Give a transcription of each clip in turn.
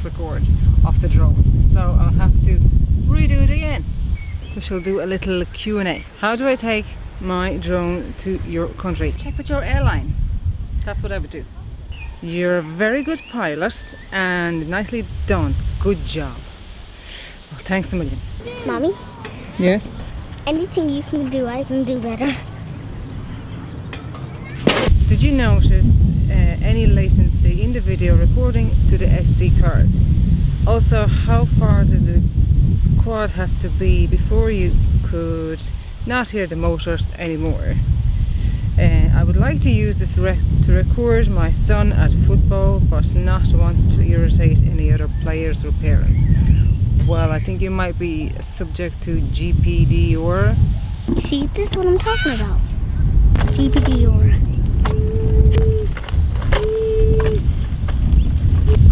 record of the drone, so I'll have to redo it again. We shall do a little Q&A. How do I take my drone to your country? Check with your airline. That's what I would do. You're a very good pilot and nicely done. Good job. Well, thanks a million. Mommy? Yes? Anything you can do, I can do better. Did you notice any latency in the video recording to the SD card? Also, how far did the quad have to be before you could not hear the motors anymore? I would like to use this to record my son at football, but not want to irritate any other players or parents. Well, I think you might be subject to GPD or... See, this is what I'm talking about. GPD or...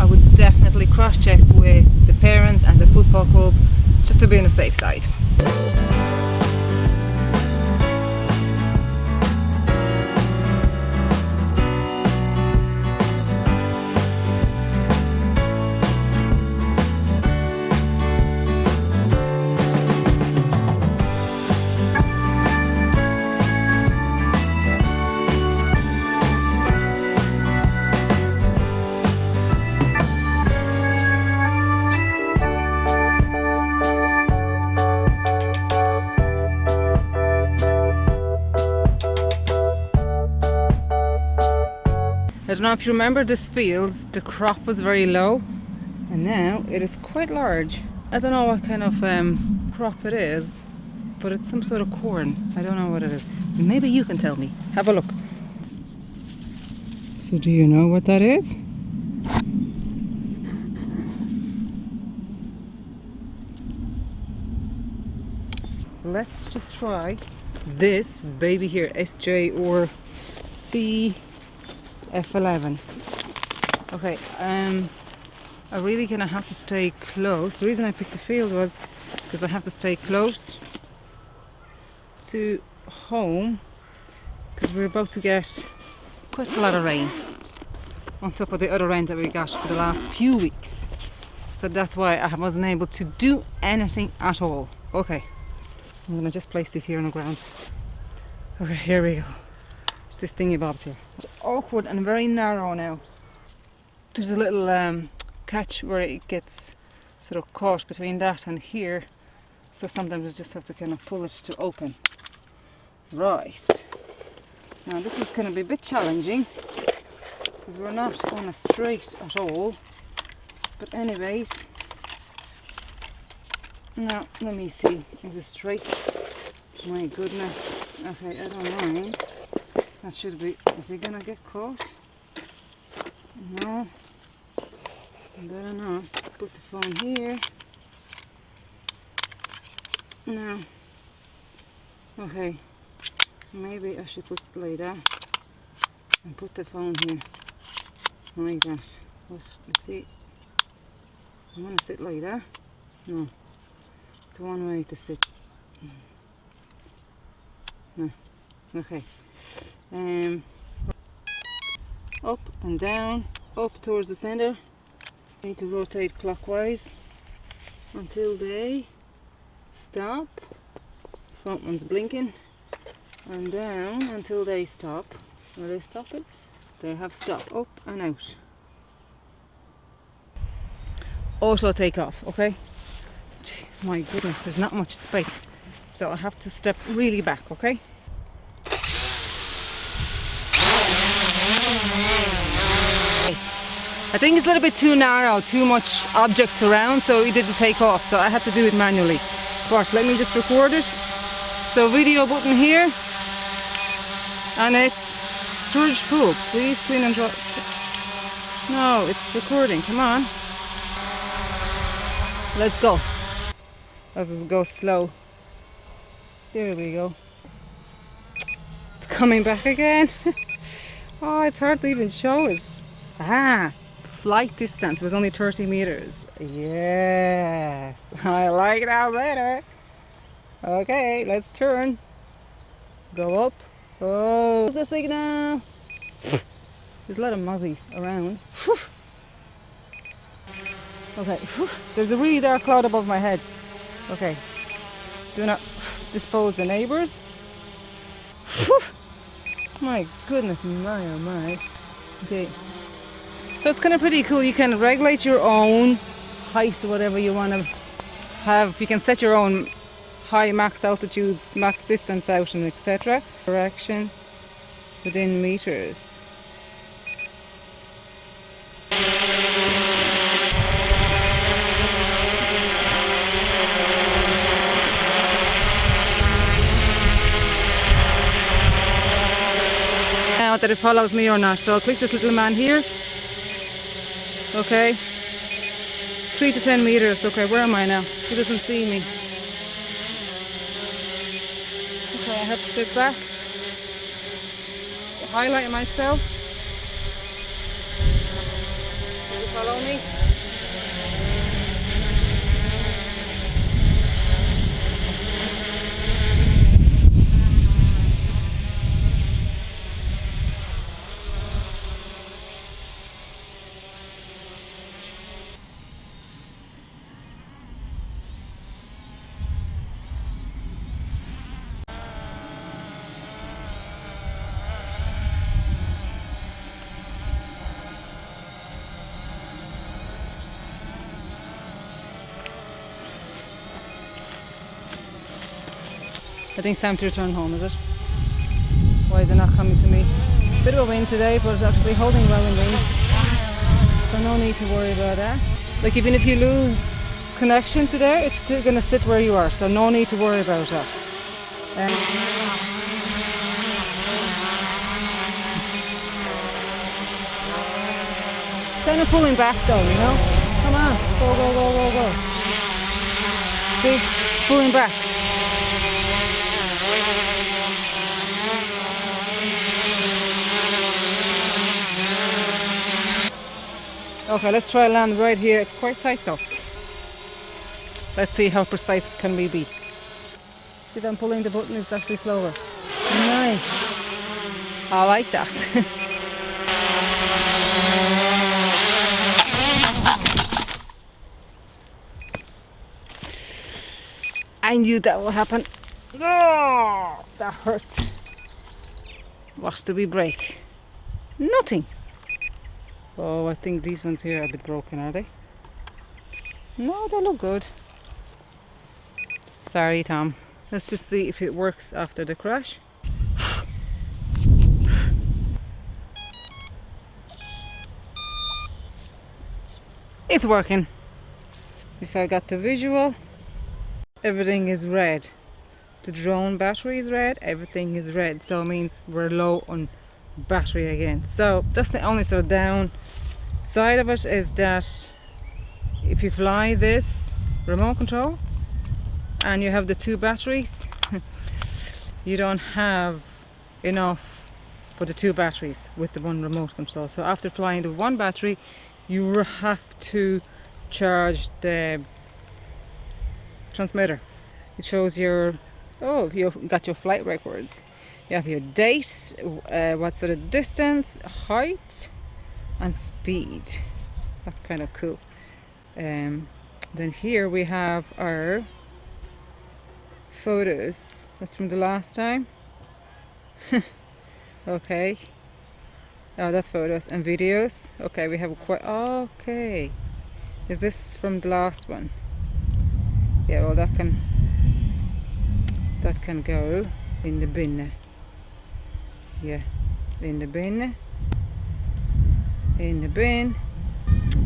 I would definitely cross-check with the parents and the football club just to be on the safe side. I don't know if you remember this field, the crop was very low and now it is quite large. I don't know what kind of crop it is, but it's some sort of corn. I don't know what it is. Maybe you can tell me. Have a look. So do you know what that is? Let's just try this baby here, SJRC F11. Okay, I really gonna have to stay close. The reason I picked the field was because I have to stay close to home because we're about to get quite a lot of rain on top of the other rain that we got for the last few weeks. So that's why I wasn't able to do anything at all. Okay, I'm gonna just place this here on the ground. Okay, here we go. This thingy bob's here. It's awkward and very narrow now. There's a little catch where it gets sort of caught between that and here, so sometimes you just have to kind of pull it to open. Right, now this is going to be a bit challenging because we're not on a straight at all, but anyways, now let me see, is it straight? My goodness. Okay, I don't mind. That should be, is he gonna get caught? No, better not. Put the phone here. No. Okay, maybe I should put it like that and put the phone here like that. Let's see. I'm gonna sit like that. No, it's one way to sit. No. Okay. Up and down, up towards the center. Need to rotate clockwise until they stop. Front one's blinking, and down until they stop. Will they stop it? They have stopped. Up and out. Auto take off, okay? My goodness, there's not much space, so I have to step really back, okay? I think it's a little bit too narrow, too much objects around, so it didn't take off, so I had to do it manually. But let me just record it. So video button here, and it's storage pool. Please clean and dry. No, it's recording, come on. Let's go. Let's just go slow. There we go. It's coming back again. Oh, it's hard to even show it. Ah, flight distance was only 30 meters. Yes, I like that better. Okay, let's turn. Go up. Oh, what's this thing now? There's a lot of mozzies around. Okay, there's a really dark cloud above my head. Okay, do not dispose the neighbours. My goodness, my oh my. Okay, so it's kind of pretty cool. You can regulate your own height or whatever you want to have. You can set your own high max altitudes, max distance out, and etc. Direction within meters. Now that it follows me or not, so I'll click this little man here. Okay, 3 to 10 meters. Okay, where am I now? He doesn't see me. Okay, I have to stick back. Highlight myself. Will you follow me? I think it's time to return home, is it? Why is it not coming to me? Bit of a wind today, but it's actually holding well in wind. So no need to worry about that. Like even if you lose connection today, it's still going to sit where you are. So no need to worry about that. Kind of pulling back though, you know? Come on, go, go, go, go, go. See, it's pulling back. Okay, let's try land right here. It's quite tight though. Let's see how precise can we be. See if I'm pulling the button, it's actually slower. Nice. I like that. I knew that would happen. Oh, that hurt. What did we break? Nothing. Oh, I think these ones here are a bit broken, are they? No, they look good. Sorry, Tom. Let's just see if it works after the crash. It's working. If I got the visual, everything is red. The drone battery is red, everything is red. So it means we're low on battery again. So that's the only sort of down side of it, is that if you fly this remote control and you have the two batteries, you don't have enough for the two batteries with the one remote control. So after flying the one battery, you have to charge the transmitter. It shows your, oh, you've got your flight records. You have your date, what sort of distance, height, and speed. That's kind of cool. Then here we have our photos. That's from the last time. Okay. Oh, that's photos and videos. Okay, we have quite. Okay. Is this from the last one? Yeah. Well, that can go in the bin. Yeah, in the bin. In the bin.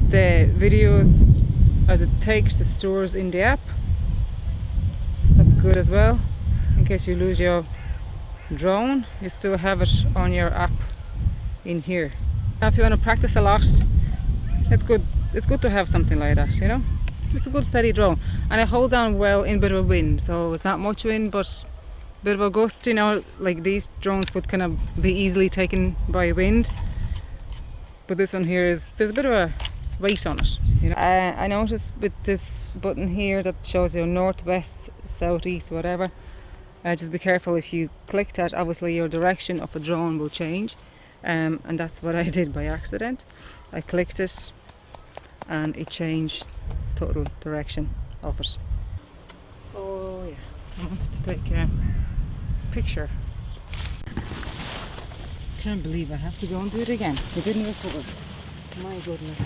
The videos, as it takes, the stores in the app. That's good as well. In case you lose your drone, you still have it on your app in here. Now, if you want to practice a lot, it's good. It's good to have something like that, you know. It's a good steady drone, and it holds on well in a bit of a wind. So it's not much wind, but a bit of a gust. You know, like these drones would kind of be easily taken by wind. But this one here is, there's a bit of a weight on it. You know, I noticed with this button here that shows you north, west, south, east, whatever. Just be careful if you click that. Obviously, your direction of a drone will change, and that's what I did by accident. I clicked it, and it changed total direction of it. Oh yeah, I wanted to take a picture. Can't believe I have to go and do it again. We didn't recover. My goodness.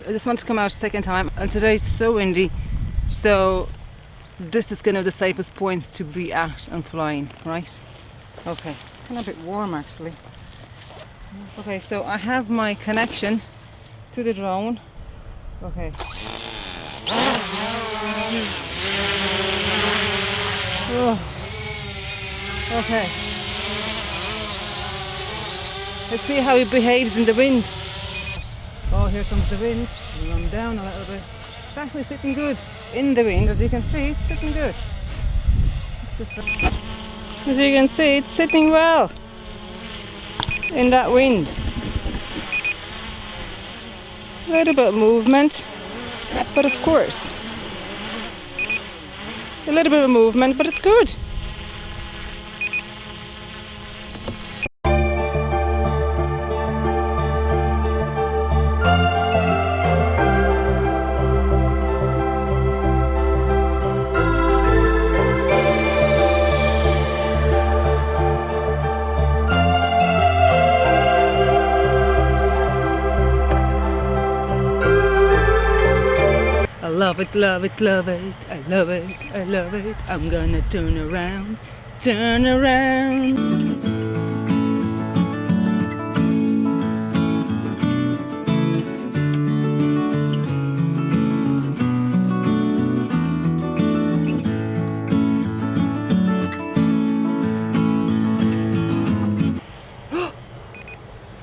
I just want to come out a second time, and today's so windy, so this is kind of the safest points to be at and flying, right? Okay, kind of a bit warm actually. Okay, so I have my connection to the drone. Okay. Oh. Okay. Let's see how it behaves in the wind. Oh, here comes the wind. Run down a little bit. It's actually sitting good in the wind, as you can see. It's sitting good. As you can see, it's sitting well in that wind. A little bit of movement, but of course, a little bit of movement, but it's good. Love it, love it, love it, I love it, I love it. I'm gonna turn around, turn around.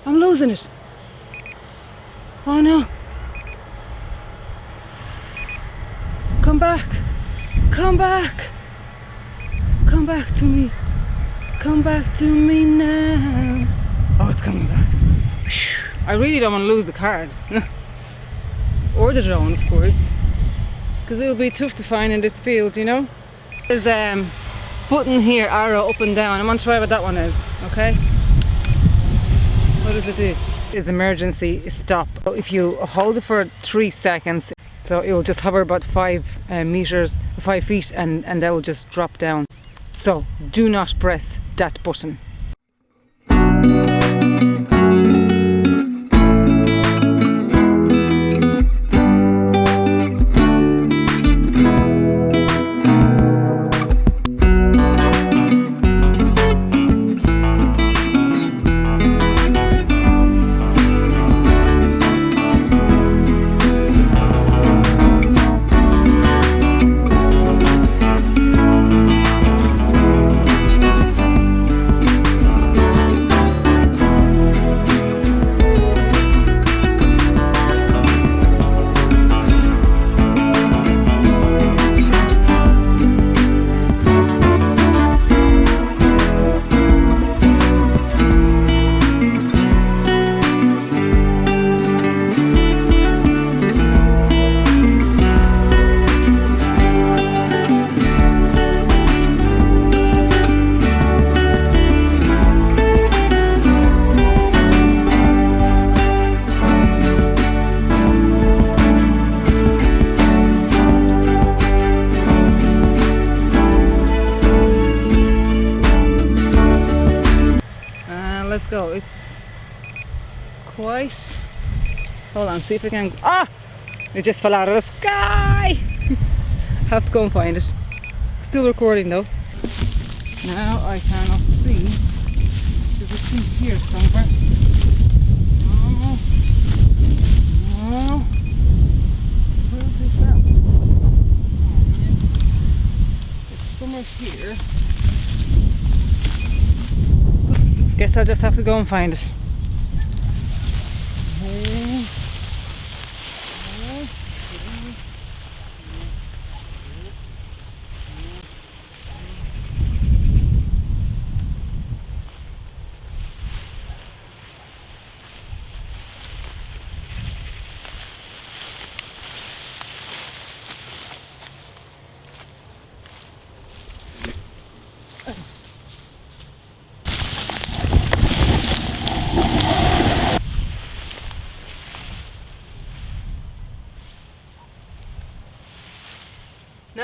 I'm losing it. Oh no. Come back, come back, come back to me, come back to me now. Oh, it's coming back. I really don't want to lose the card. Or the drone, of course, because it'll be tough to find in this field, you know. There's a button here, arrow up and down. I'm going to try what that one is, okay? What does it do? It's emergency stop. If you hold it for 3 seconds, so it will just hover about 5 feet, and that will just drop down. So do not press that button. Let's go. It's quite... Hold on, see if I can... Ah! It just fell out of the sky! Have to go and find it. Still recording though. Now I cannot see. There's a thing here somewhere. Oh. Oh. Where did it go? Oh man. It's somewhere here. Guess I'll just have to go and find it.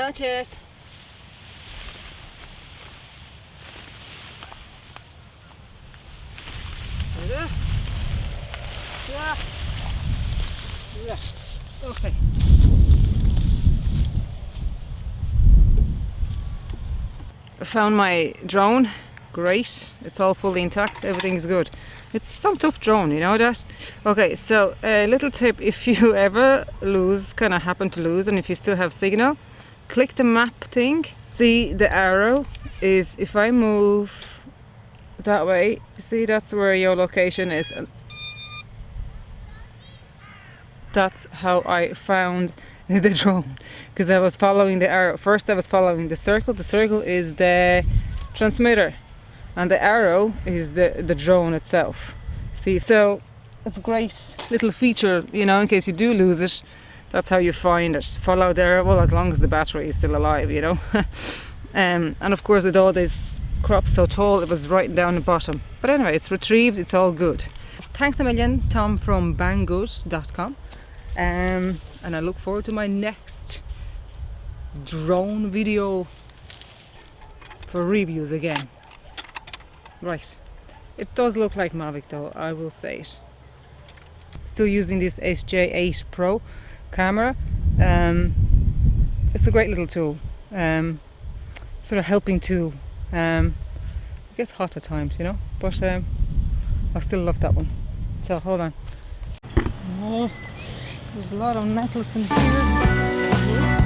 Not yet. Yeah. Yeah. Yeah. Okay. I found my drone. Great. It's all fully intact. Everything's good. It's some tough drone, you know that? Okay, so a little tip, if you ever happen to lose, and if you still have signal, click the map thing. See the arrow is, if I move that way, see that's where your location is. And that's how I found the drone, because I was following the arrow. First I was following the circle. The circle is the transmitter and the arrow is the drone itself. See, so it's a great little feature, you know, in case you do lose it. That's how you find it. Follow the arrow, well, as long as the battery is still alive, you know. And of course with all these crops so tall, it was right down the bottom. But anyway, it's retrieved, it's all good. Thanks a million, Tom from Banggood.com. And I look forward to my next drone video for reviews again. Right, it does look like Mavic though, I will say it. Still using this SJRC Pro camera. It's a great little tool, sort of helping tool. It gets hot at times, you know, but I still love that one. So hold on. Oh, there's a lot of nettles in here.